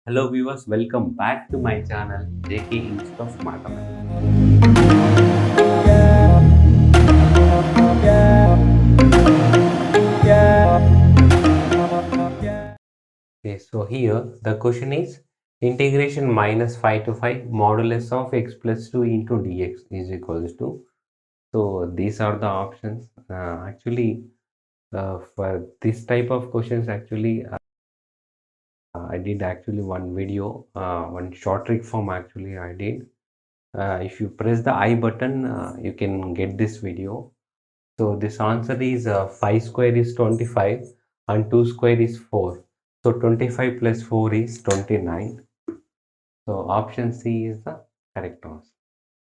Hello viewers, welcome back to my channel JK Institute of Mathematics. Okay, so here the question is integration minus 5 to 5 modulus of x plus 2 into dx is equals to. So these are the options. For this type of questions, I did actually one video, one short trick form actually I did. If you press the I button, you can get this video. So this answer is 5 square is 25 and 2 square is 4. So 25 plus 4 is 29. So option C is the correct answer.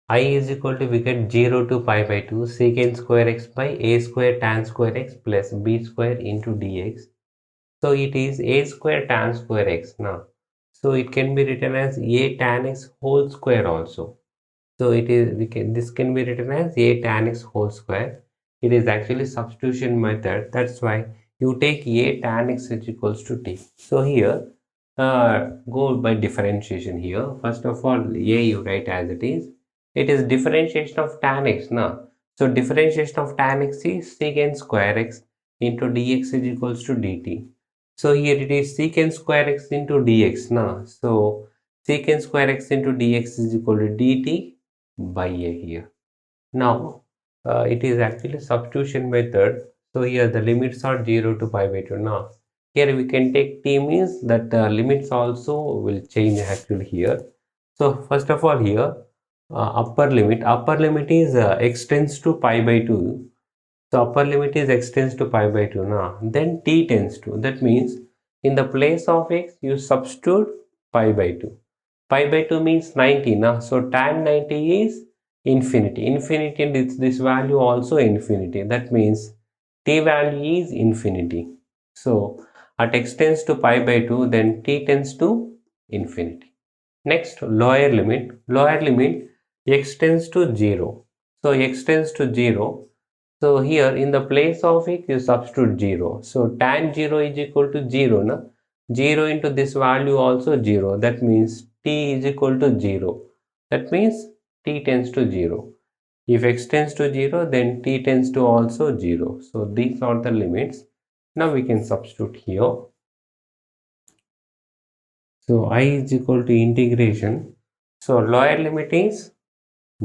I is equal to, we get 0 to pi by 2 secant square x by a square tan square x plus b square into dx. So it is a square tan square x now. So it can be written as a tan x whole square also. So it is this can be written as a tan x whole square. It is actually substitution method. That's why you take a tan x is equals to t. So here go by differentiation here. First of all, a you write as it is. It is differentiation of tan x now. So differentiation of tan x is secant square x into dx is equals to dt. So here it is secant square x into dx now. So secant square x into dx is equal to dt by a here. Now it is actually substitution method. So here the limits are 0 to pi by 2. Now here we can take t means that the limits also will change actually here. So first of all here upper limit is x tends to pi by 2. So upper limit is x tends to pi by 2 now. Then t tends to, that means in the place of x you substitute pi by 2. Pi by 2 means 90 now. So tan 90 is infinity. Infinity and this value also infinity. That means t value is infinity. So at x tends to pi by 2, then t tends to infinity. Next, lower limit. Lower limit x tends to 0. So x tends to 0. So here in the place of x you substitute 0. So tan 0 is equal to 0. Na? 0 into this value also 0. That means t is equal to 0. That means t tends to 0. If x tends to 0, then t tends to also 0. So these are the limits. Now we can substitute here. So I is equal to integration. So lower limit is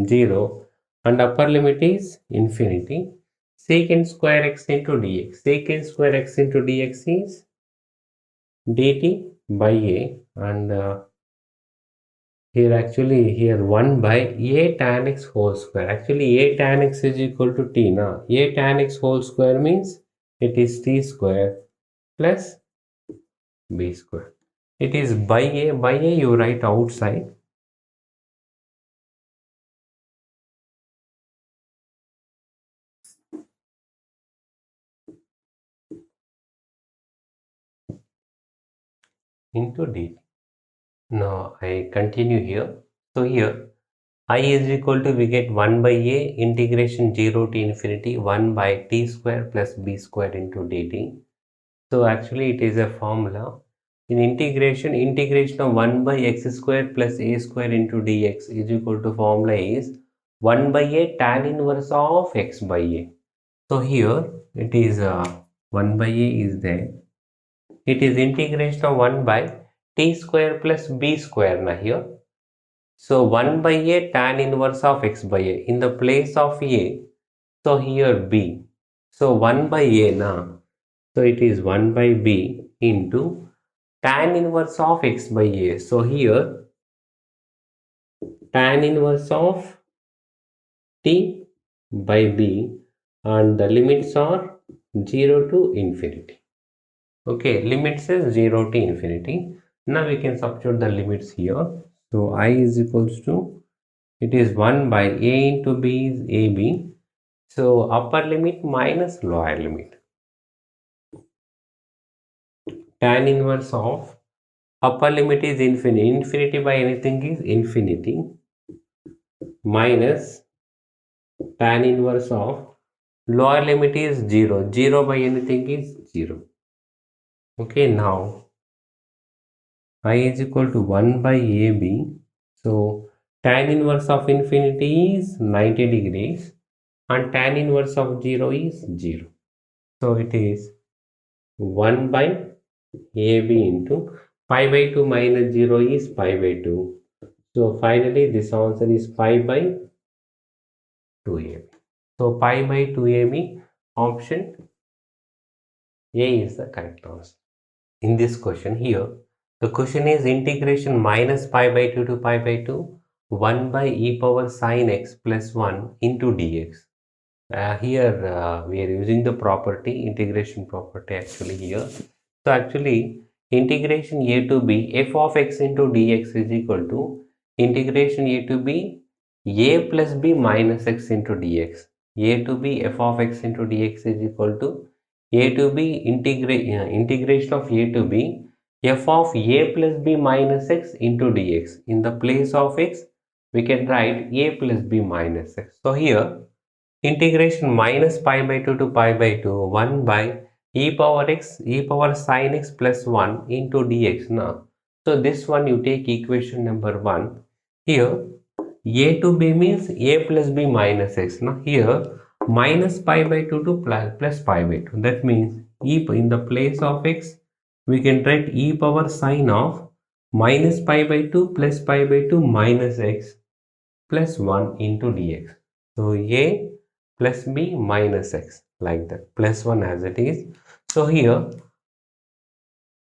0 and upper limit is infinity. Secant square x into dx. Secant square x into dx is dt by a, and here 1 by a tan x whole square. Actually a tan x is equal to t now. A tan x whole square means it is t square plus b square. It is by a you write outside. Into dt. Now I continue here. So here I is equal to, we get 1 by a integration 0 to infinity 1 by t square plus b square into dt. So actually it is a formula. In integration of 1 by x square plus a square into dx is equal to, formula is 1 by a tan inverse of x by a. So here it is 1 by a is there. It is integration of 1 by t square plus b square now here. So 1 by a tan inverse of x by a in the place of a. So here b. So 1 by a now. So it is 1 by b into tan inverse of x by a. So here tan inverse of t by b, and the limits are 0 to infinity. Okay, limits is 0 to infinity. Now we can substitute the limits here. So I is equals to, it is 1 by a into b is ab. So upper limit minus lower limit. Tan inverse of upper limit is infinity. Infinity by anything is infinity minus tan inverse of lower limit is 0. 0 by anything is 0. Okay, now I is equal to 1 by AB. So tan inverse of infinity is 90 degrees and tan inverse of 0 is 0. So it is 1 by AB into pi by 2 minus 0 is pi by 2. So finally this answer is pi by 2AB. So pi by 2AB, option A is the correct answer. In this question here, the question is integration minus pi by 2 to pi by 2, 1 by e power sine x plus 1 into dx. Here we are using the property, integration property actually here. So actually integration a to b f of x into dx is equal to integration a to b a plus b minus x into dx. A to b f of x into dx is equal to a to b integration of a to b f of a plus b minus x into dx. In the place of x we can write a plus b minus x. So here integration minus pi by 2 to pi by 2 1 by e power x e power sine x plus 1 into dx now. So this one you take equation number 1. Here a to b means a plus b minus x. Now here minus pi by 2 to plus pi by 2. That means e in the place of x we can write e power sine of minus pi by 2 plus pi by 2 minus x plus 1 into dx. So a plus b minus x like that, plus 1 as it is. So here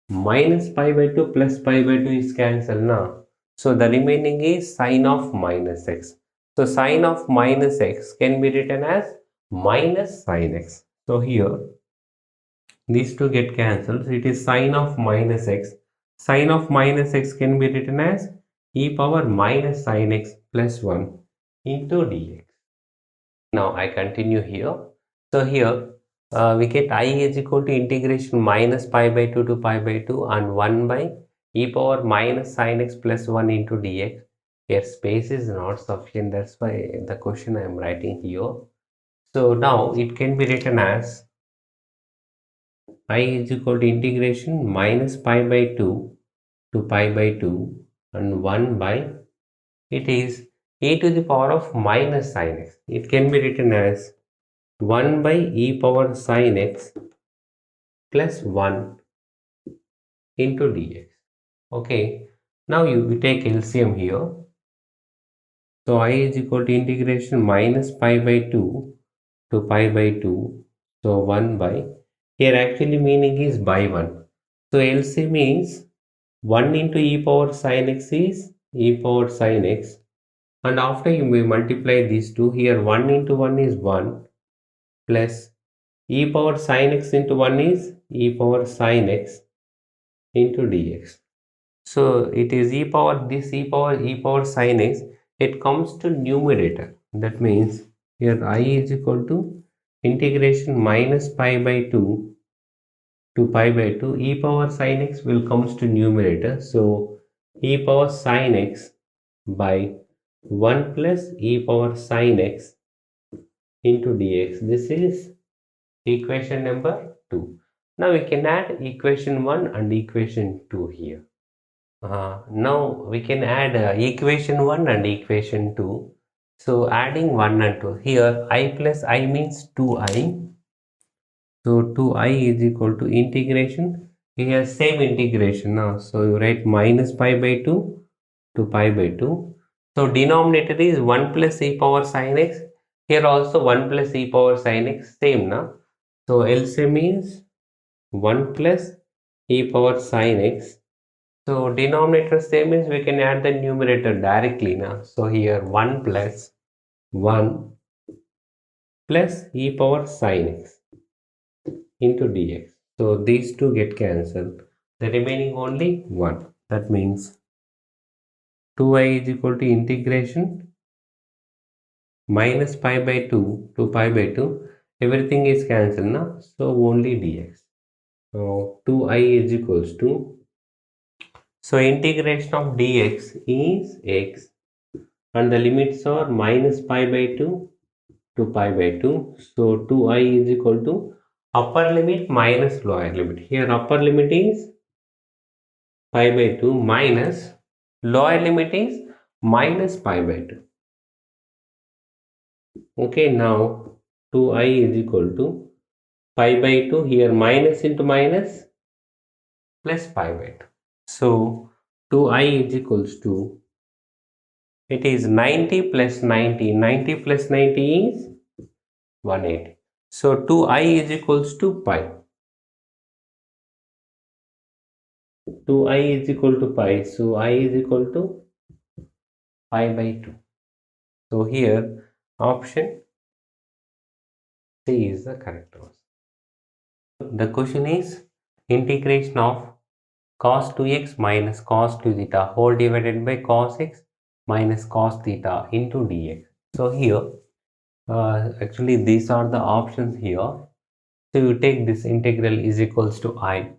minus pi by 2 plus pi by 2 is cancelled now. So the remaining is sine of minus x. So sine of minus x can be written as minus sine x. So here these two get cancelled. So it is sine of minus x. Sine of minus x can be written as e power minus sine x plus 1 into dx. Now I continue here. So here we get I is equal to integration minus pi by 2 to pi by 2 and 1 by e power minus sine x plus 1 into dx. Here space is not sufficient, that's why the question I am writing here. So now it can be written as I is equal to integration minus pi by 2 to pi by 2 and 1 by, it is e to the power of minus sine x. It can be written as 1 by e power sine x plus 1 into dx. Okay, now you take LCM here. So I is equal to integration minus pi by 2 to pi by 2. So 1 by, here actually meaning is by 1. So LCM means 1 into e power sine x is e power sine x. And after you may multiply these two, here 1 into 1 is 1 plus e power sine x into 1 is e power sine x into dx. So it is e power, this e power sine x, it comes to numerator. That means here I is equal to integration minus pi by 2 to pi by 2, e power sine x will comes to numerator. So e power sine x by 1 plus e power sine x into dx. This is equation number 2. Now we can add equation 1 and equation 2 here. Now we can add equation 1 and equation 2. So adding 1 and 2, here I plus I means 2i. So 2i is equal to integration. Here same integration now. So you write minus pi by 2 to pi by 2. So denominator is 1 plus e power sine x. Here also 1 plus e power sine x, same now. So LCM means 1 plus e power sine x. So denominator same means we can add the numerator directly now. So here 1 plus 1 plus e power sine x into dx. So these two get cancelled. The remaining only 1. That means 2i is equal to integration minus pi by 2 to pi by 2. Everything is cancelled now. So only dx. So 2i is equals to, so integration of dx is x and the limits are minus pi by 2 to pi by 2. So 2i is equal to upper limit minus lower limit. Here upper limit is pi by 2 minus lower limit is minus pi by 2. Okay, now 2I is equal to pi by 2, here minus into minus plus pi by 2. So 2I is equals to, it is 90 plus 90. 90 plus 90 is 180. So 2I is equals to pi. 2I is equal to pi. So I is equal to pi by 2. So here option C is the correct one. The question is integration of cos 2x minus cos 2 theta whole divided by cos x minus cos theta into dx. So here actually these are the options here. So you take this integral is equals to I.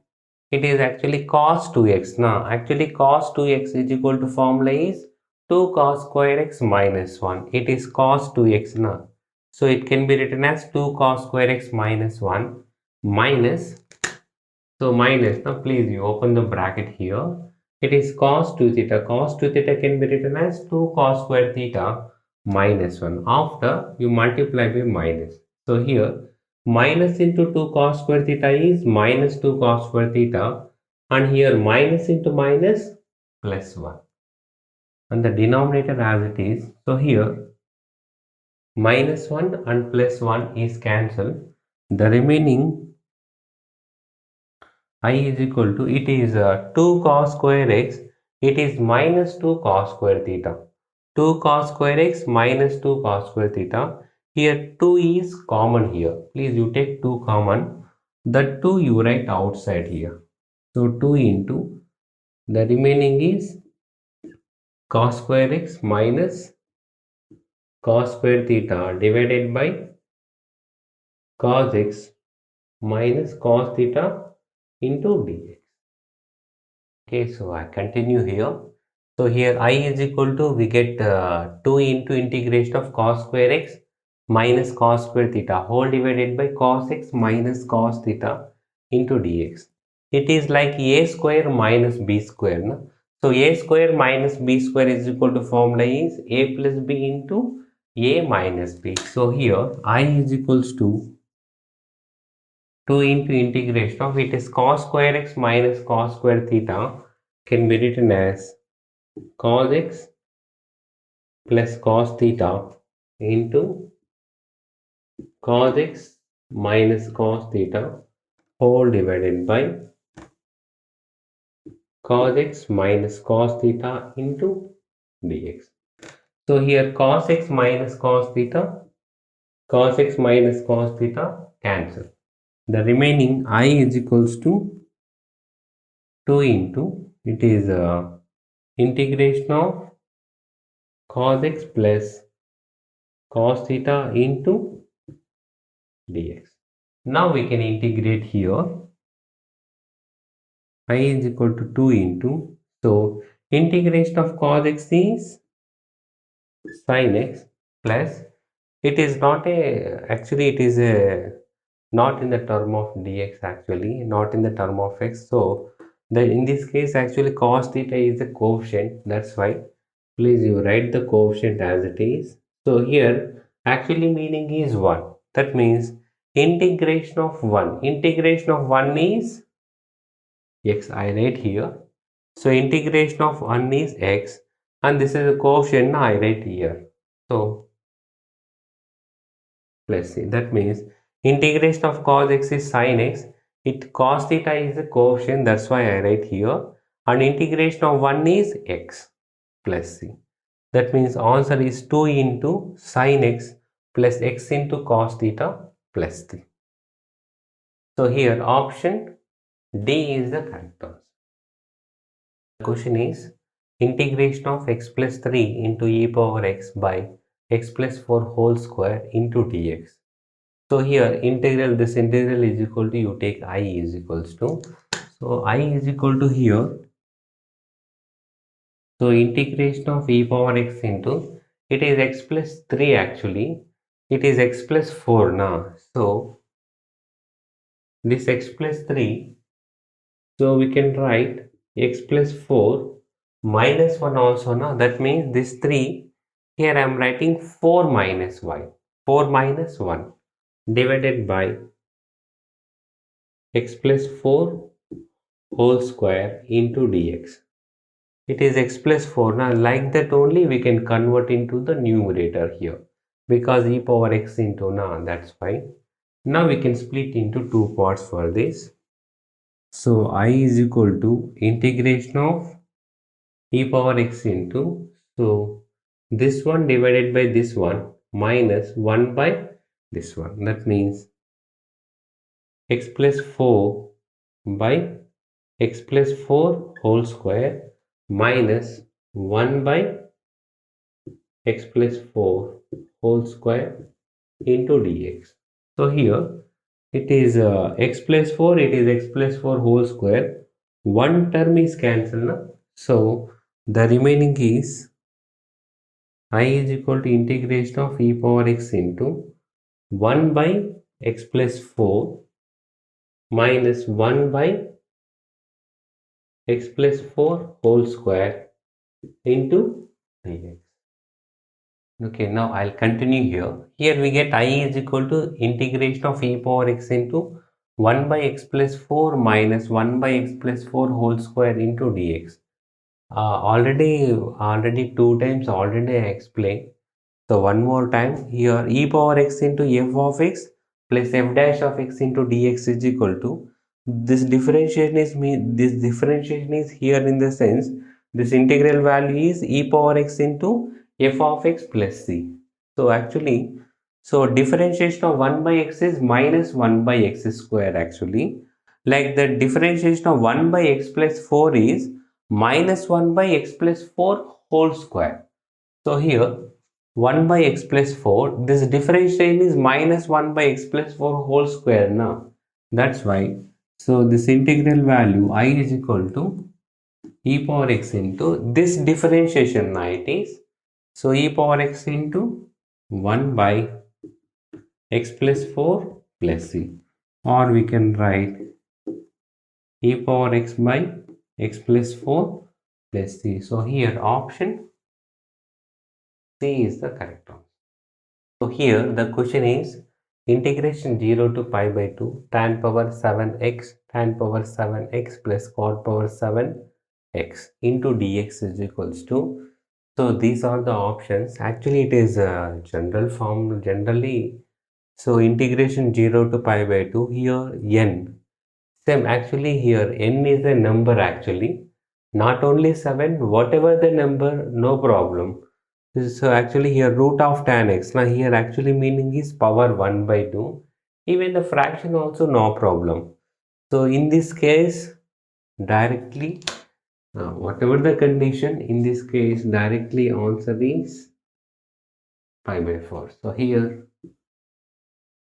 It is actually cos 2x. Now actually cos 2x is equal to formula is 2 cos square x minus 1. It is cos 2x now. So it can be written as 2 cos square x minus 1 minus, so minus, now please you open the bracket here. It is cos 2 theta. Cos 2 theta can be written as 2 cos square theta minus 1. After you multiply by minus. So here minus into 2 cos square theta is minus 2 cos square theta, and here minus into minus plus 1. And the denominator as it is. So here minus 1 and plus 1 is cancelled. The remaining I is equal to, it is 2 cos square x, it is minus 2 cos square theta. 2 cos square x minus 2 cos square theta. Here 2 is common here. Please you take 2 common. The 2 you write outside here. So 2 into, the remaining is cos square x minus cos square theta divided by cos x minus cos theta into dx. Okay, so I continue here. So here I is equal to, we get 2 into integration of cos square x minus cos square theta whole divided by cos x minus cos theta into dx. It is like a square minus b square. No? So a square minus b square is equal to formula is a plus b into a minus b. So here I is equals to 2 into integration of, it is cos square x minus cos square theta can be written as cos x plus cos theta into cos x minus cos theta whole divided by cos x minus cos theta into dx. So here cos x minus cos theta cancel. The remaining I is equals to 2 into, it is integration of cos x plus cos theta into dx. Now we can integrate here. I is equal to 2 into, so integration of cos x is sin x plus, it is not a, actually it is a, not in the term of dx actually, not in the term of x. So the, in this case actually cos theta is a coefficient, that's why please you write the coefficient as it is. So here actually meaning is 1. That means integration of 1. Integration of 1 is x. I write here. So integration of 1 is x. And this is a coefficient I write here. So let's see. That means integration of cos x is sin x. It cos theta is a coefficient. That's why I write here. And integration of 1 is x plus c. That means answer is 2 into sin x plus x into cos theta plus 3. So here option D is the correct answer. The question is integration of x plus 3 into e power x by x plus 4 whole square into dx. So here integral, this integral is equal to, you take I is equals to, so I is equal to here, so integration of e power x into, it is x plus 3 actually, it is x plus 4 now. So this x plus 3, so we can write x plus 4 minus 1 also, now that means this 3, here I am writing 4 minus y, 4 minus 1 divided by x plus 4 whole square into dx. It is x plus 4. Now like that only we can convert into the numerator here, because e power x into, now that's fine. Now we can split into two parts for this. So I is equal to integration of e power x into, so this one divided by this one minus 1 by this one. That means x plus 4 by x plus 4 whole square minus 1 by x plus 4 whole square into dx. So here it is x plus 4, it is x plus 4 whole square. One term is cancelled now. So the remaining is I is equal to integration of e power x into 1 by x plus 4 minus 1 by x plus 4 whole square into dx. Okay, now I'll continue here. Here we get I is equal to integration of e power x into 1 by x plus 4 minus 1 by x plus 4 whole square into dx. Already two times already I explained. So one more time, here e power x into f of x plus f dash of x into dx is equal to, this differentiation is here in the sense this integral value is e power x into f of x plus c. So actually, so differentiation of 1 by x is minus 1 by x square actually. Like the differentiation of 1 by x plus 4 is minus 1 by x plus 4 whole square. So here 1 by x plus 4, this differentiation is minus 1 by x plus 4 whole square now. That's why, so this integral value I is equal to e power x into this differentiation now it is. So e power x into 1 by x plus 4 plus c, or we can write e power x by x plus 4 plus c. So here option C is the correct one. So here the question is integration 0 to pi by 2 tan power 7x tan power 7x plus cot power 7x into dx is equals to. So these are the options. Actually it is a general form generally. So integration 0 to pi by 2, here n. Same actually here n is a number actually. Not only 7, whatever the number, no problem. So actually here root of tan x. Now here actually meaning is power 1 by 2. Even the fraction also no problem. So in this case directly whatever the condition, in this case directly answer is pi by 4. So here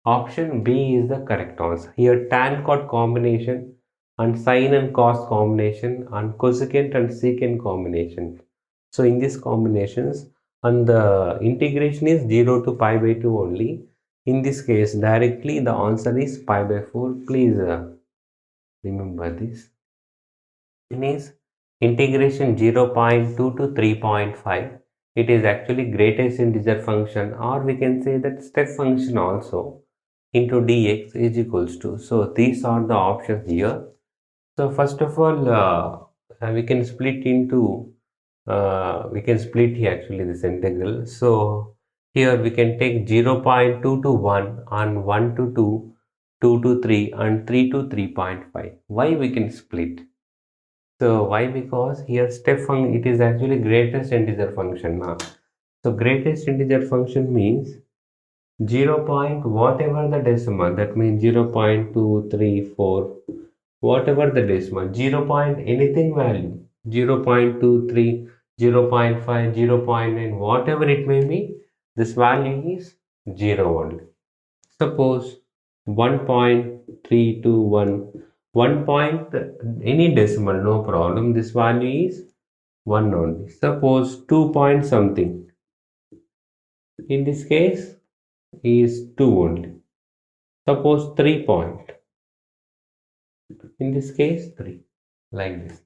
option B is the correct answer. Here tan cot combination and sine and cos combination and cosecant and secant combination. So in these combinations, and the integration is 0 to pi by 2 only. In this case directly the answer is pi by 4. Please remember this. It is integration 0.2 to 3.5. It is actually greatest integer function, or we can say that step function also, into dx is equals to. So these are the options here. So first of all we can split into here actually this integral. So here we can take 0.2 to 1 and 1 to 2, 2 to 3 and 3 to 3.5. Why we can split? So why? Because here step function, it is actually greatest integer function now. So greatest integer function means 0 point whatever the decimal, that means 0 0.234 whatever the decimal, 0 point anything value, 0 0.23, 0 0.5, 0 0.9, whatever it may be, this value is 0 only. Suppose 1.321, 1 point any decimal, no problem, this value is 1 only. Suppose 2 point something, in this case is 2 only. Suppose 3 point, in this case 3, like this.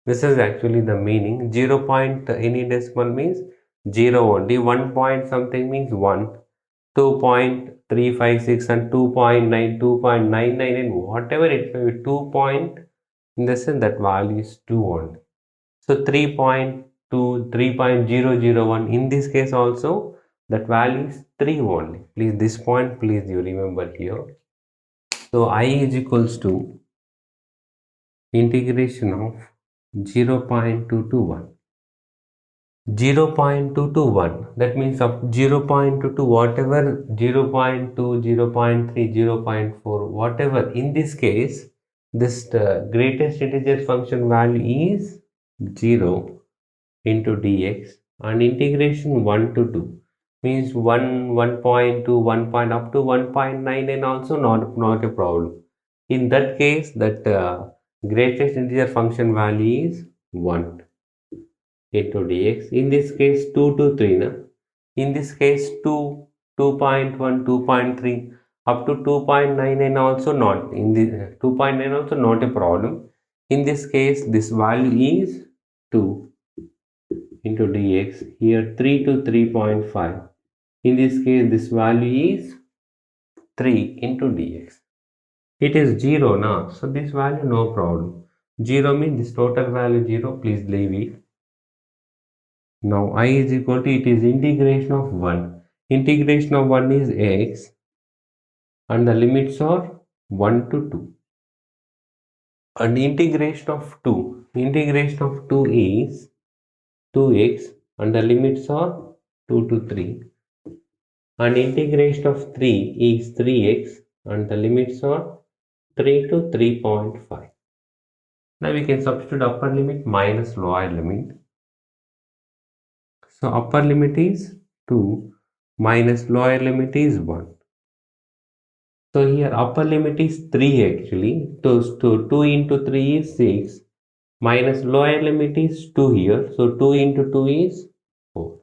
This is actually the meaning. 0 point any decimal means 0 only. 1 point something means 1. 2.356 and 2.9, 2.99 and whatever it may be, 2 point in the sense that value is 2 only. So 3.2, 3.001 in this case also that value is 3 only. Please this point please you remember here. So I is equals to integration of 0.221. 0.221, that means of 0.22 whatever 0.2, 0.3, 0.4 whatever in this case this greatest integer function value is 0 into dx and integration 1 to 2 means 1, 1.2, 1 point up to 1.9 and also not a problem. In that case that greatest integer function value is 1 into dx. In this case 2 to 3 na? In this case 2, 2.1, 2.3 up to 2.9 and also not in the 2.9 also not a problem. In this case this value is 2 into dx. Here 3 to 3.5. In this case this value is 3 into dx. It is 0 now, so this value no problem. 0 means this total value 0, please leave it. Now I is equal to, it is integration of 1. Integration of 1 is x and the limits are 1 to 2. And integration of 2. Integration of 2 is 2x and the limits are 2 to 3. And integration of 3 is 3x and the limits are 3 to 3.5. Now we can substitute upper limit minus lower limit. So upper limit is 2 minus lower limit is 1. So here upper limit is 3 actually. So 2 into 3 is 6 minus lower limit is 2 here. So 2 into 2 is 4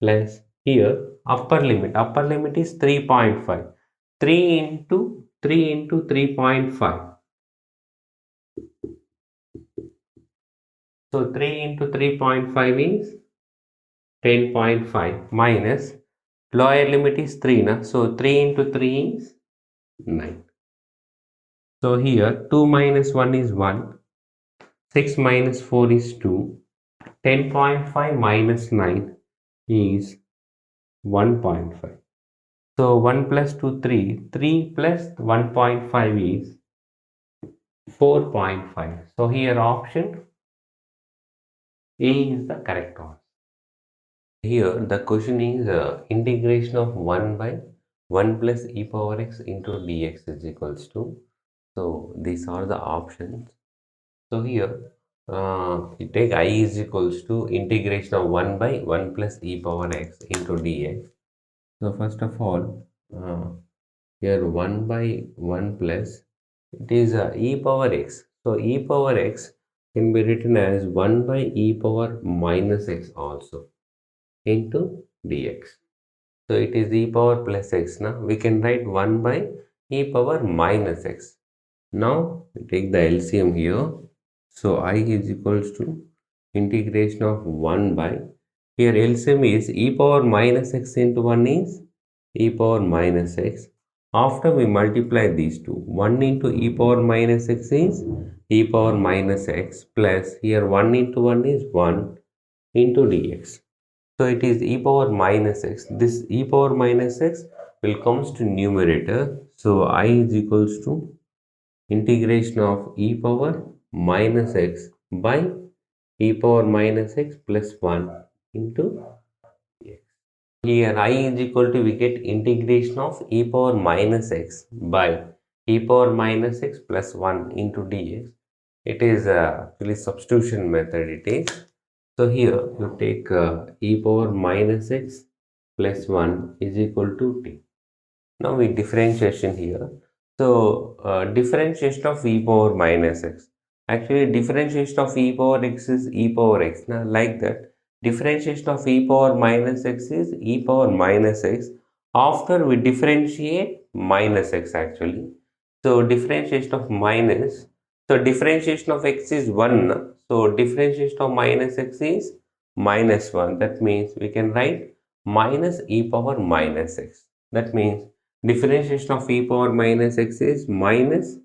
plus here upper limit is 3.5. 3 into 3.5. So 3 into 3.5 is 10.5 minus lower limit is 3 na? So 3 into 3 is 9. So here 2 minus 1 is 1, 6 minus 4 is 2, 10.5 minus 9 is 1.5. So 1 plus 2 3, 3 plus 1.5 is 4.5. So here option A is the correct answer. Here the question is integration of 1 by 1 plus e power x into dx is equals to. So these are the options. So here you take I is equals to integration of 1 by 1 plus e power x into dx. So first of all here 1 by 1 plus it is e power x. So e power x can be written as 1 by e power minus x also into dx. So it is e power plus x. Now we can write 1 by e power minus x. Now we take the LCM here. So I is equals to integration of 1 by, here LCM is e power minus x into 1 is e power minus x. After we multiply these two, 1 into e power minus x is e power minus x plus here 1 into 1 is 1 into dx. So it is e power minus x. This e power minus x will comes to numerator. So I is equals to integration of e power minus x by e power minus x plus 1 into x. Here I is equal to, we get integration of e power minus x by e power minus x plus 1 into dx. It is actually substitution method it is. So here you take e power minus x plus 1 is equal to t. Now we differentiation here. So differentiation of e power minus x. Actually differentiation of e power x is e power x. Now like that differentiation of e power minus x is e power minus x. After we differentiate minus x actually. So differentiation of minus. So differentiation of x is 1. So differentiation of minus x is minus 1. That means we can write minus e power minus x. That means differentiation of e power minus x is minus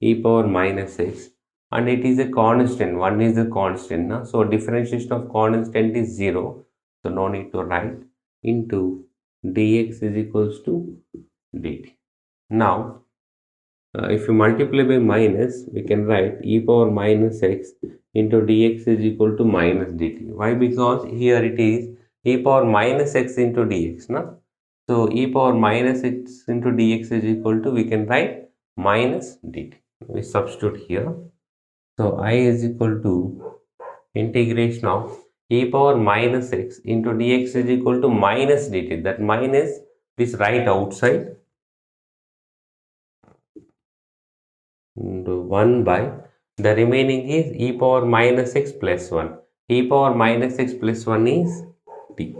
e power minus x, and it is a constant. 1 is a constant. Na? So differentiation of constant is 0. So no need to write, into dx is equals to dt. Now if you multiply by minus, we can write e power minus x into dx is equal to minus dt. Why? Because here it is e power minus x into dx. Na? So e power minus x into dx is equal to, we can write minus dt. We substitute here. So I is equal to integration of e power minus x into dx is equal to minus dt. That minus is right outside, and 1 by the remaining is e power minus x plus 1. E power minus x plus 1 is t.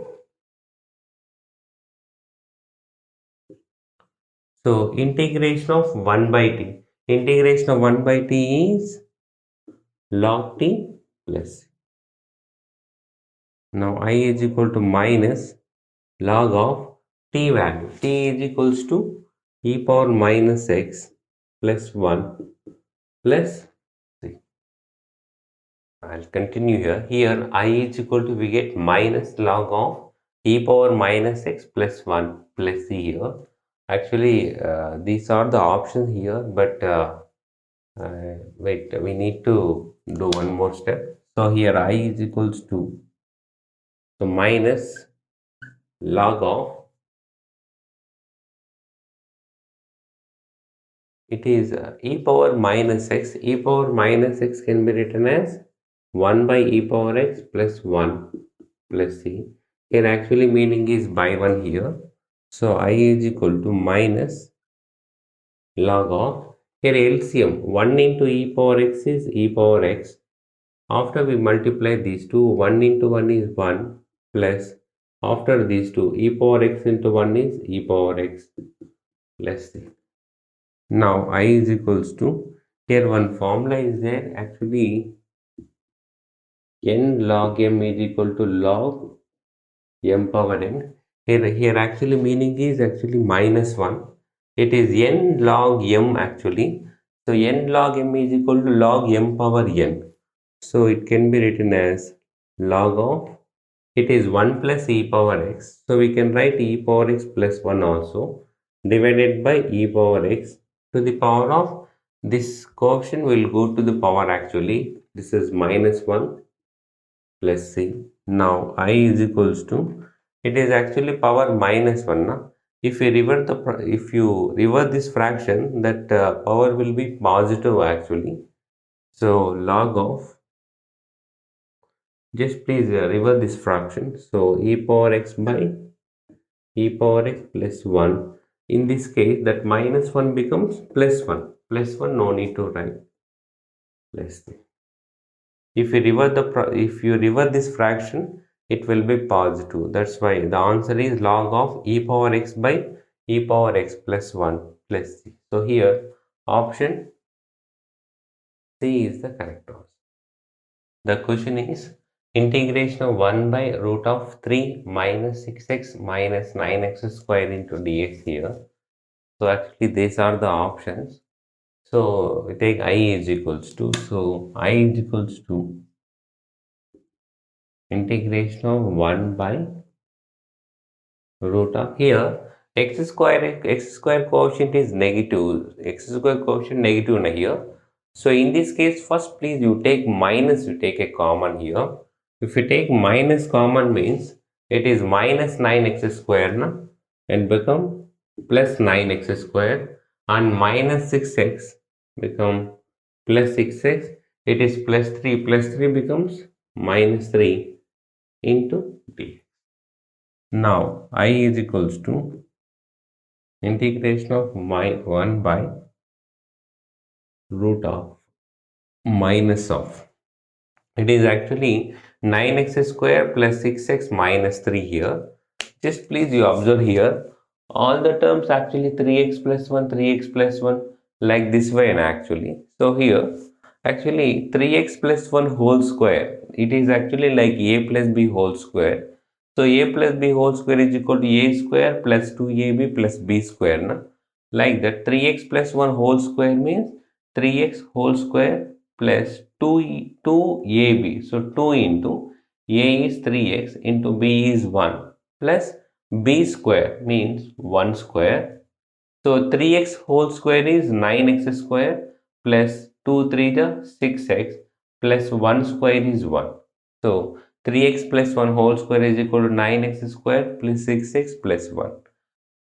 So integration of 1 by t. Integration of 1 by t is log t plus c. Now I is equal to minus log of t value. T is equals to e power minus x plus 1 plus c. I'll continue here. Here I is equal to, we get minus log of e power minus x plus 1 plus c here. Actually, these are the options here, but wait, we need to do one more step. So here I is equals to, so minus log of, it is e power minus x. E power minus x can be written as 1 by e power x plus 1 plus c. Here actually meaning is by 1 here. So I is equal to minus log of, here LCM 1 into e power x is e power x. After we multiply these two, 1 into 1 is 1 plus, after these two, e power x into 1 is e power x plus c. Now I is equals to, here one formula is there, actually n log m is equal to log m power n. Here actually meaning is actually minus 1. It is n log m actually. So n log m is equal to log m power n. So it can be written as log of, it is 1 plus e power x. So we can write e power x plus 1 also, divided by e power x to the power of, this coefficient will go to the power actually. This is minus 1 plus c. Now I is equals to, it is actually power minus 1. Na? If you revert this fraction, that power will be positive actually. So log of, just please revert this fraction. So e power x by e power x plus 1. In this case, that minus 1 becomes plus 1. Plus 1, no need to write, plus 3. If you revert this fraction, it will be positive. That's why the answer is log of e power x by e power x plus 1 plus c. So here option C is the correct answer. The question is integration of 1 by root of 3 minus 6x minus 9x square into dx here. So actually these are the options. So we take I is equals to, so I is equals to integration of 1 by root of, here x square quotient is negative, x square quotient negative here. So in this case, first please you take minus, you take a common here. If you take minus common means it is minus 9x square na, and become plus 9x square, and minus 6x become plus 6x, it is plus 3 becomes minus 3 into d. Now I is equals to integration of 1 by root of minus of, it is actually 9x square plus 6x minus 3 here. Just please you observe here, all the terms actually 3x plus 1, 3x plus 1, like this way actually. So here Actually 3x plus 1 whole square, it is actually like a plus b whole square. So a plus b whole square is equal to a square plus 2ab plus b square. Na? Like that 3x plus 1 whole square means 3x whole square plus 2ab. So 2 into a is 3x into b is 1 plus b square means 1 square. So 3x whole square is 9x square plus 2 3 the 6x plus 1 square is 1. So 3x plus 1 whole square is equal to 9x square plus 6x plus 1.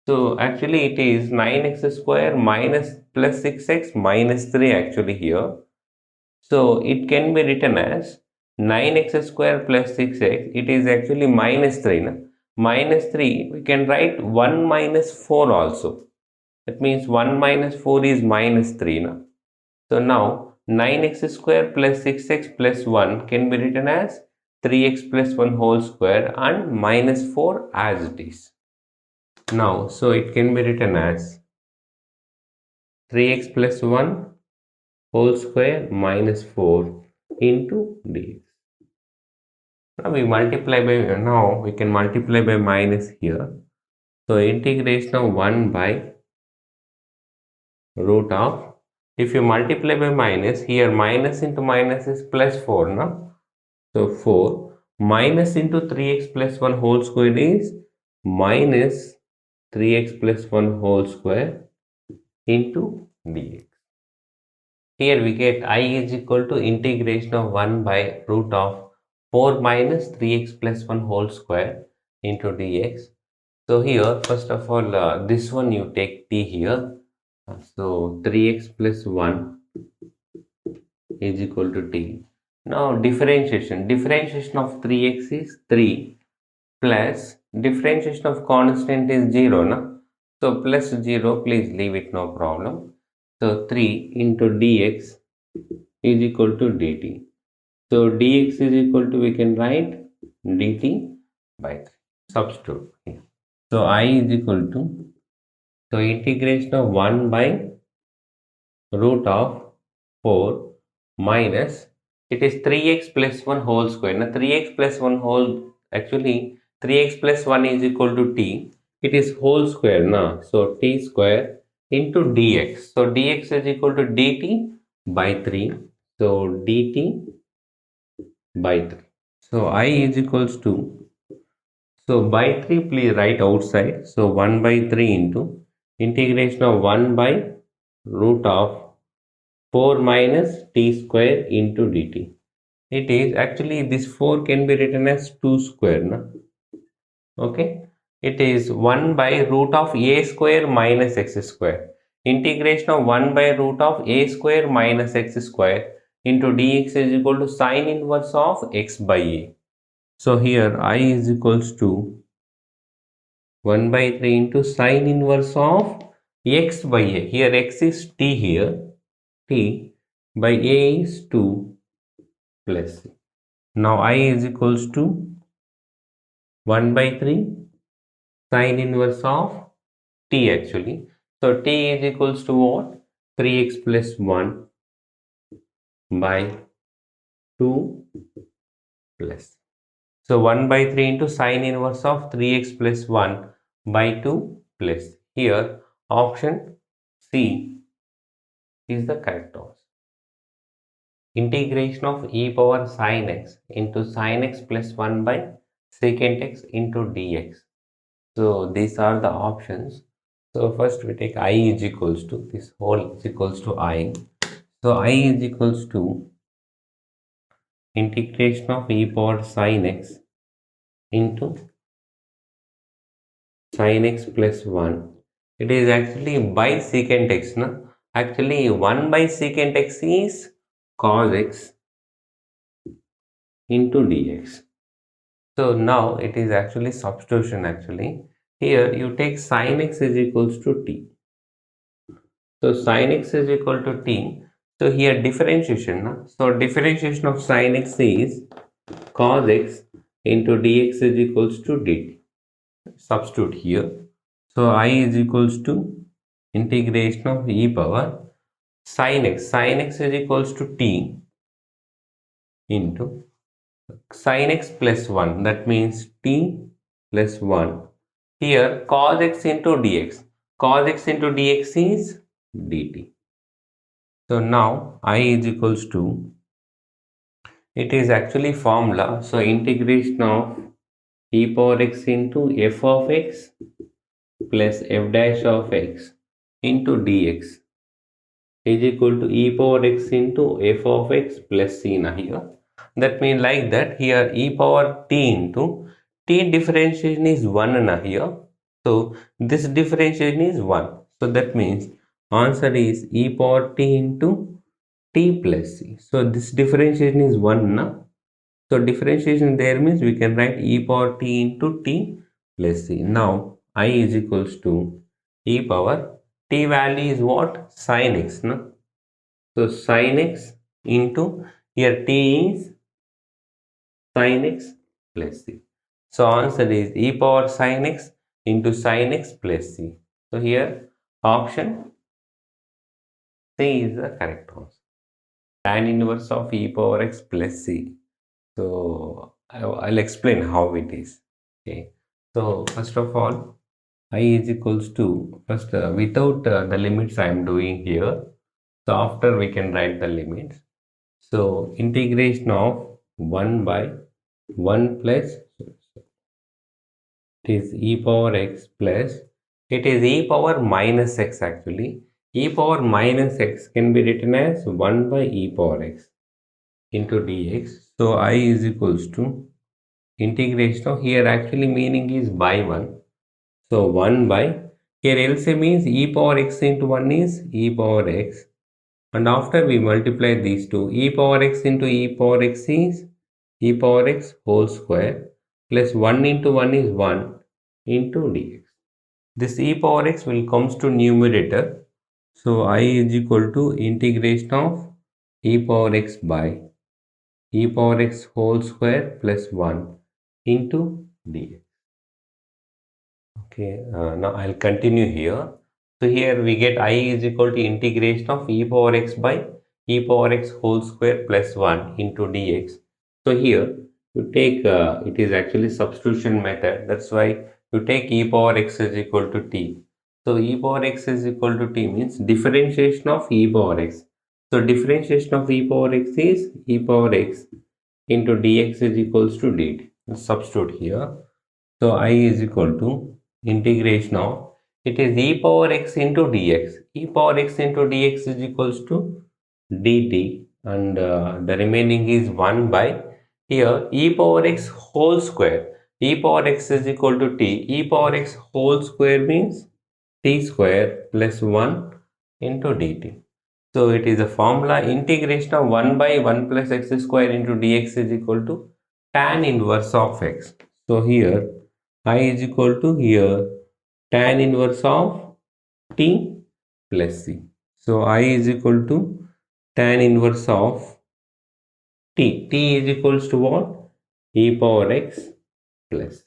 So actually it is 9x square minus plus 6x minus 3 actually here. So it can be written as 9x square plus 6x. It is actually minus 3. Na? Minus 3 we can write 1 minus 4 also. That means 1 minus 4 is minus 3. Na? So now 9x square plus 6x plus 1 can be written as 3x plus 1 whole square and minus 4 as it is. Now, so it can be written as 3x plus 1 whole square minus 4 into dx. Now we multiply by, now we can multiply by minus here. So integration of 1 by root of, if you multiply by minus, here minus into minus is plus 4 now. So 4 minus into 3x plus 1 whole square is minus 3x plus 1 whole square into dx. Here we get I is equal to integration of 1 by root of 4 minus 3x plus 1 whole square into dx. So here first of all this one you take t here. So 3x plus 1 is equal to t. Now differentiation of 3x is 3 plus differentiation of constant is 0. Na? So plus 0, please leave it, no problem. So 3 into dx is equal to dt. So dx is equal to, we can write dt by 3. Substitute here. So I is equal to, so integration of 1 by root of 4 minus, it is 3x plus 1 whole square. Now 3x plus 1 whole, actually 3x plus 1 is equal to t. It is whole square now. So t square into dx. So dx is equal to dt by 3. So dt by 3. So I is equals to, so by 3 please write outside. So 1 by 3 into integration of 1 by root of 4 minus t square into dt. It is actually, this 4 can be written as 2 square. Na? Okay. It is 1 by root of a square minus x square. Integration of 1 by root of a square minus x square into dx is equal to sine inverse of x by a. So here I is equals to 1 by 3 into sine inverse of x by a. Here x is t here. T by a is 2 plus c. Now I is equals to 1 by 3 sine inverse of t actually. So t is equals to what? 3x plus 1 by 2 plus. So 1 by 3 into sine inverse of 3x plus 1 by 2 plus. Here option C is the correct answer. Integration of e power sin x into sin x plus 1 by secant x into dx. So these are the options. So first we take I is equals to, this whole is equals to I. So I is equals to integration of e power sin x into sin x plus 1. It is actually by secant x. Na? Actually 1 by secant x is cos x into dx. So now it is actually substitution actually. Here you take sin x is equals to t. So sin x is equal to t. So here differentiation. Na? So differentiation of sin x is cos x into dx is equals to dt. Substitute here. So I is equals to integration of e power. sin x is equals to t into sin x plus 1, that means t plus 1. Here cos x into dx, cos x into dx is dt. So now I is equals to, it is actually formula, so integration of e power x into f of x plus f dash of x into dx is equal to e power x into f of x plus c na here. That means like that, here e power t into t differentiation is 1 na here. So this differentiation is 1. So that means answer is e power t into t plus c. So this differentiation is 1 na. So differentiation there means we can write e power t into t plus c. Now I is equals to e power t value is what? Sin x. No? So sin x into, here t is sin x plus c. So answer is e power sin x into sin x plus c. So here option C is the correct answer. Tan inverse of e power x plus c. So I'll explain how it is. Okay. So first of all, I is equals to, first without the limits I am doing here. So after we can write the limits. So integration of 1 by 1 plus, it is e power x plus, it is e power minus x actually. E power minus x can be written as 1 by e power x into dx. So I is equals to integration of, here actually meaning is by 1. So 1 by, here LCM means e power x into 1 is e power x. And after we multiply these two, e power x into e power x is e power x whole square plus 1 into 1 is 1 into dx. This e power x will comes to numerator. So I is equal to integration of e power x by e power x whole square plus 1 into dx. Okay, now I'll continue here. So here we get I is equal to integration of e power x by e power x whole square plus 1 into dx. So here you take, it is actually substitution method. That's why you take e power x is equal to t. So e power x is equal to t means differentiation of e power x. So differentiation of e power x is e power x into dx is equals to dt. Substitute here. So I is equal to integration of, it is e power x into dx. E power x into dx is equals to dt, and the remaining is 1 by, here e power x whole square. E power x is equal to t. E power x whole square means t square plus 1 into dt. So it is a formula, integration of 1 by 1 plus x square into dx is equal to tan inverse of x. So here I is equal to, here tan inverse of t plus c. So I is equal to tan inverse of t. T is equals to what? E power x plus.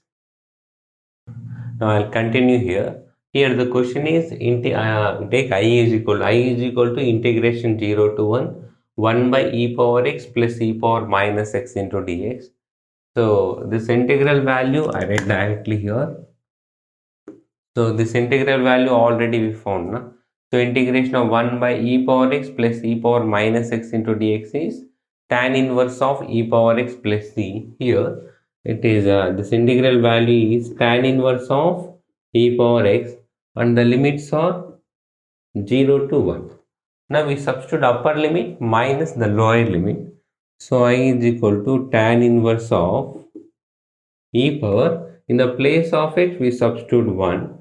Now I'll continue here. Here the question is, take I is equal to integration 0 to 1 by e power x plus e power minus x into dx. So this integral value I write directly here. So this integral value already we found. Na? So integration of 1 by e power x plus e power minus x into dx is tan inverse of e power x plus c. Here it is, this integral value is tan inverse of e power x and the limits are 0 to 1. Now we substitute upper limit minus the lower limit. So I is equal to tan inverse of e power, in the place of x we substitute 1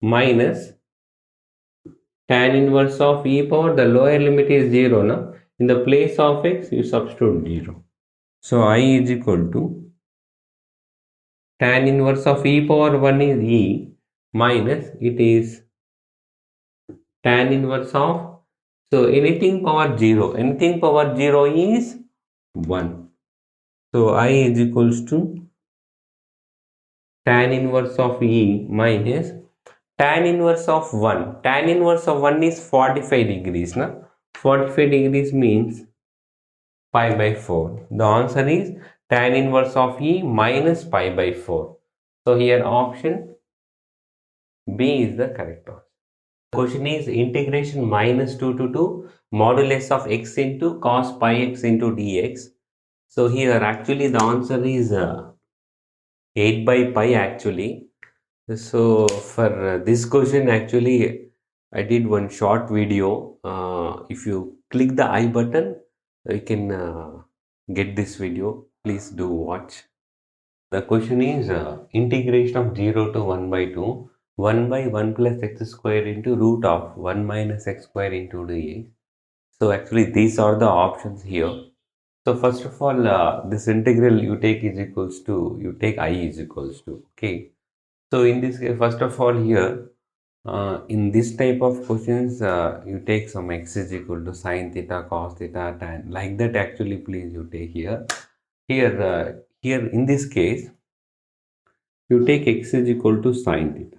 minus tan inverse of e power, the lower limit is 0 na? In the place of x you substitute 0. So I is equal to tan inverse of e power 1 is e minus, it is tan inverse of, so anything power 0 is 1. So I is equals to tan inverse of e minus tan inverse of 1. Tan inverse of 1 is 45 degrees. Na? 45 degrees means pi by 4. The answer is tan inverse of E minus pi by 4. So here option B is the correct answer. The question is integration minus 2 to 2 modulus of x into cos pi x into dx. So here actually the answer is 8 by pi actually. So for this question actually I did one short video. If you click the I button, you can get this video. Please do watch. The question is integration of 0 to 1 by 2, 1 by 1 plus x square into root of 1 minus x square into dx. So actually these are the options here. So first of all, this integral you take is equals to, you take I is equals to, okay. So in this case, first of all here, in this type of questions, you take some x is equal to sine theta, cos theta, tan, like that actually please you take here. Here in this case, you take x is equal to sine theta.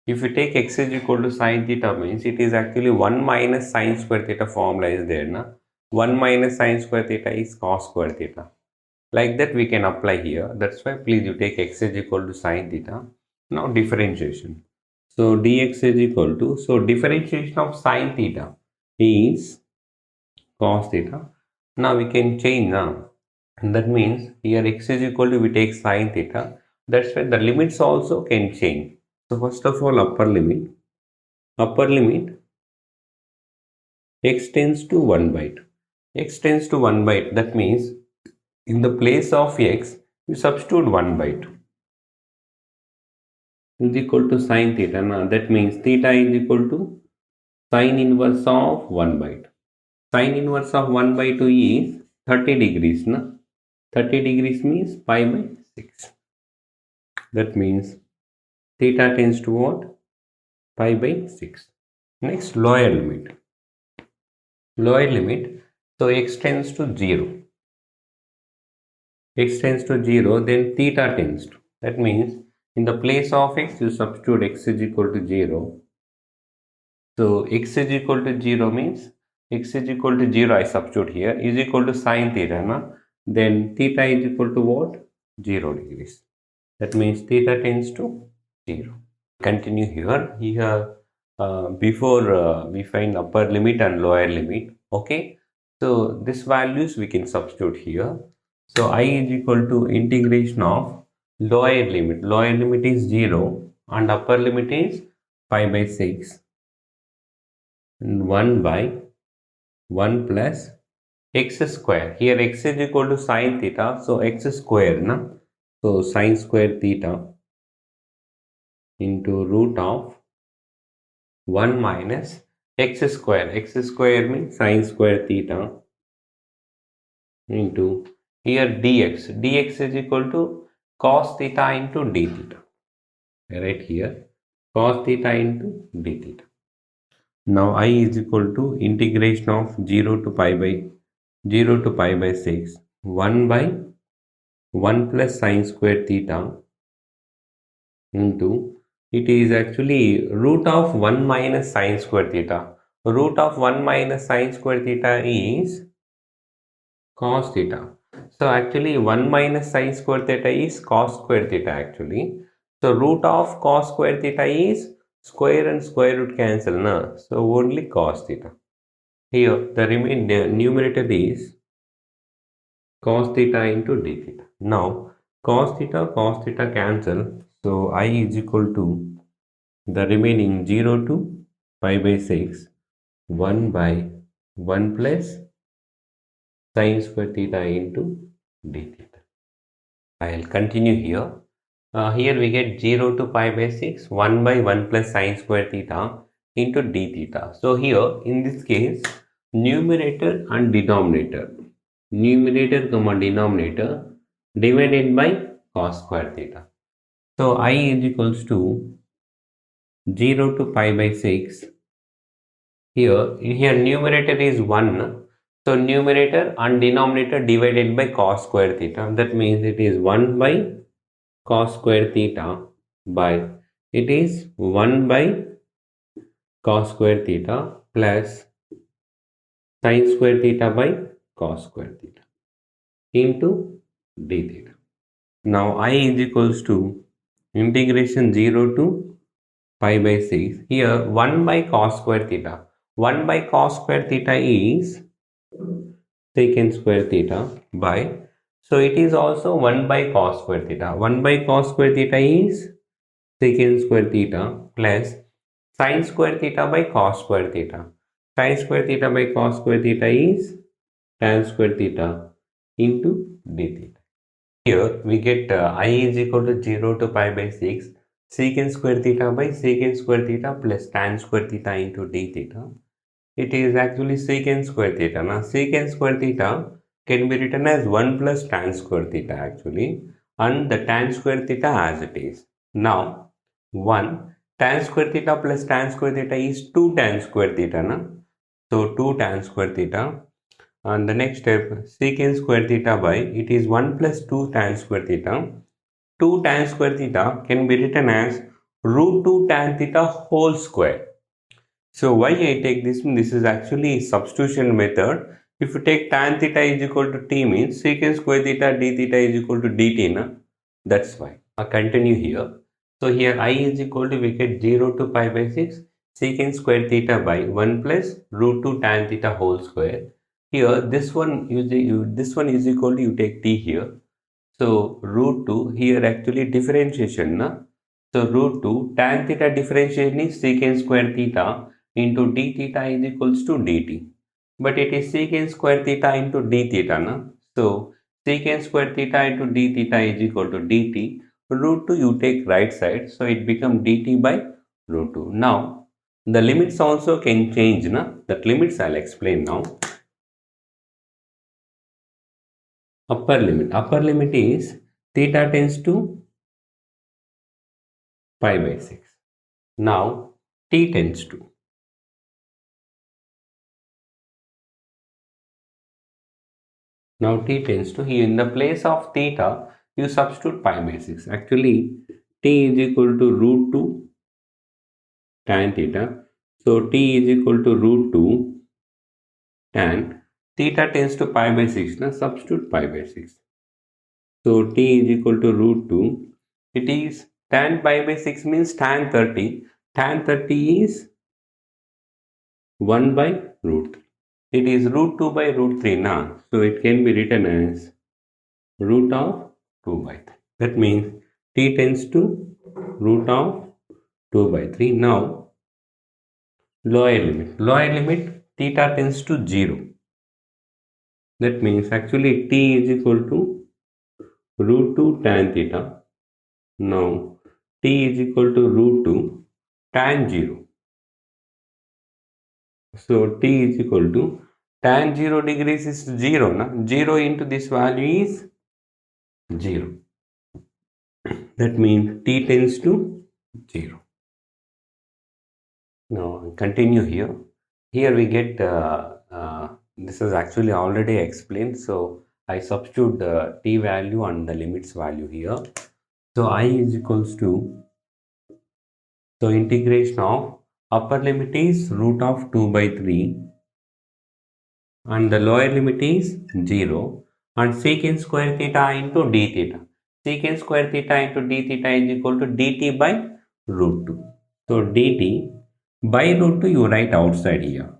If you take x is equal to sine theta means it is actually 1 minus sine square theta formula is there, na? 1 minus sine square theta is cos square theta. Like that we can apply here. That's why please you take x is equal to sine theta. Now differentiation. So dx is equal to, so differentiation of sine theta is cos theta. Now we can change now. And that means here x is equal to, we take sine theta. That's why the limits also can change. So first of all upper limit x tends to 1 by 2. X tends to 1 by 2. That means in the place of x you substitute 1 by 2 is equal to sine theta. Now that means theta is equal to sine inverse of 1 by 2. Sine inverse of 1 by 2 is 30 degrees. Na? 30 degrees means pi by 6. That means theta tends to what? Pi by 6. Next lower limit. Lower limit. So x tends to 0. X tends to 0, then theta tends to. That means in the place of x you substitute x is equal to 0. So x is equal to 0 means x is equal to 0 I substitute here is equal to sine theta. Na? Then theta is equal to what? 0 degrees. That means theta tends to 0. Continue here. Here before we find upper limit and lower limit. Okay. So this values we can substitute here. So I is equal to integration of lower limit. Lower limit is 0 and upper limit is pi by 6 and 1 by 1 plus x square. Here x is equal to sine theta. So x square. Na? So sine square theta into root of 1 minus x square. X square means sine square theta into here dx. Dx is equal to cos theta into d theta. Right here cos theta into d theta. Now I is equal to integration of 0 to pi by 6 1 by 1 plus sine square theta into, it is actually root of 1 minus sine square theta. Root of 1 minus sine square theta is cos theta. So actually 1 minus sine square theta is cos square theta actually. So root of cos square theta is square and square root cancel. Na? So only cos theta. Here the remaining numerator is cos theta into d theta. Now cos theta cancel. So I is equal to the remaining 0 to pi by 6 1 by 1 plus sine square theta into d theta. I will continue here. Here we get 0 to pi by 6 1 by 1 plus sine square theta into d theta. So here in this case numerator and denominator comma denominator divided by cos square theta. So I is equals to 0 to pi by 6. Here numerator is 1. So numerator and denominator divided by cos square theta. That means it is 1 by cos square theta by, it is 1 by cos square theta plus sin square theta by cos square theta into d theta. Now I is equals to integration 0 to pi by 6. Here 1 by cos square theta. 1 by cos square theta is secant square theta by, so it is also 1 by cos square theta. 1 by cos square theta is secant square theta plus sin square theta by cos square theta. Sin square theta by cos square theta is tan square theta into d theta. Here we get I is equal to 0 to pi by 6 secant square theta by secant square theta plus tan square theta into d theta. It is actually secant square theta. Now secant square theta can be written as 1 plus tan square theta actually, and the tan square theta as it is. Now 1 tan square theta plus tan square theta is 2 tan square theta. Na? So 2 tan square theta. And the next step, secant square theta by, it is 1 plus 2 tan square theta. 2 tan square theta can be written as root 2 tan theta whole square. So why I take this? This is actually substitution method. If you take tan theta is equal to t means secant square theta d theta is equal to dt. Na? That's why. I continue here. So here I is equal to, we get 0 to pi by 6 secant square theta by 1 plus root 2 tan theta whole square. Here this one is equal to, you take t here. So root 2 here actually differentiation. Na? So root 2 tan theta differentiation is secant square theta into d theta is equals to dt. But it is secant square theta into d theta. Na? So secant square theta into d theta is equal to dt. Root 2 you take right side. So it becomes dt by root 2. Now the limits also can change. Na? That limits I'll explain now. Upper limit is theta tends to pi by 6. Now t tends to, here in the place of theta you substitute pi by 6. Actually t is equal to root 2 tan theta. So t is equal to root 2 tan theta tends to pi by 6. Now substitute pi by 6. So t is equal to root 2. It is tan pi by 6 means tan 30. Tan 30 is 1 by root 3. It is root 2 by root 3 now. So it can be written as root of 2 by 3. That means t tends to root of 2 by 3. Now lower limit theta tends to 0. That means actually t is equal to root 2 tan theta. Now t is equal to root 2 tan 0. So t is equal to tan 0 degrees is 0. Na? 0 into this value is 0. That means t tends to 0. Now continue here. Here we get this is actually already explained. So I substitute the t value and the limits value here. So I is equals to, so integration of upper limit is root of 2 by 3 and the lower limit is 0 and secant square theta into d theta. Secant square theta into d theta is equal to dt by root 2. So dt by root 2 you write outside here.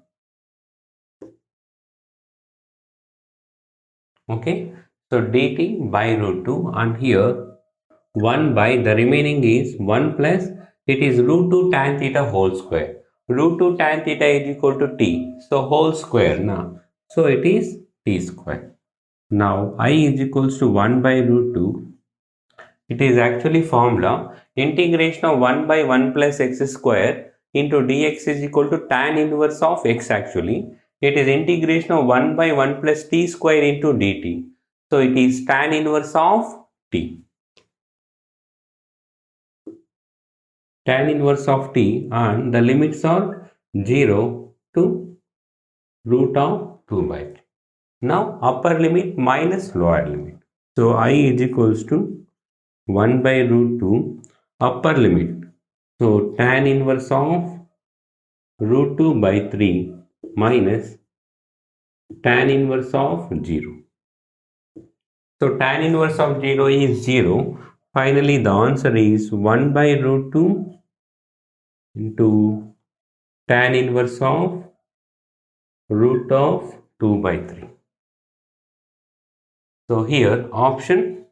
Okay. So dt by root 2 and here 1 by the remaining is 1 plus, it is root 2 tan theta whole square. Root 2 tan theta is equal to t. So whole square now. So it is t square. Now I is equals to 1 by root 2. It is actually formula integration of 1 by 1 plus x square into dx is equal to tan inverse of x actually. It is integration of 1 by 1 plus t square into dt. So it is tan inverse of t. Tan inverse of t and the limits are 0 to root of 2 by 3. Now upper limit minus lower limit. So I is equals to 1 by root 2 upper limit. So tan inverse of root 2 by 3 minus tan inverse of 0. So tan inverse of 0 is 0. Finally, the answer is 1 by root 2 into tan inverse of root of 2 by 3. So here option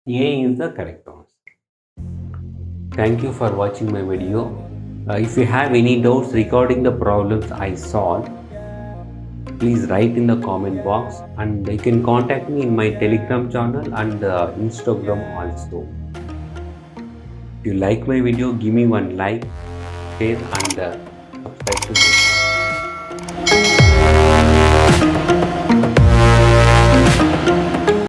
A is the correct answer. Thank you for watching my video. If you have any doubts regarding the problems I solved, please write in the comment box, and you can contact me in my Telegram channel and Instagram also. If you like my video, give me one like, share and subscribe to this.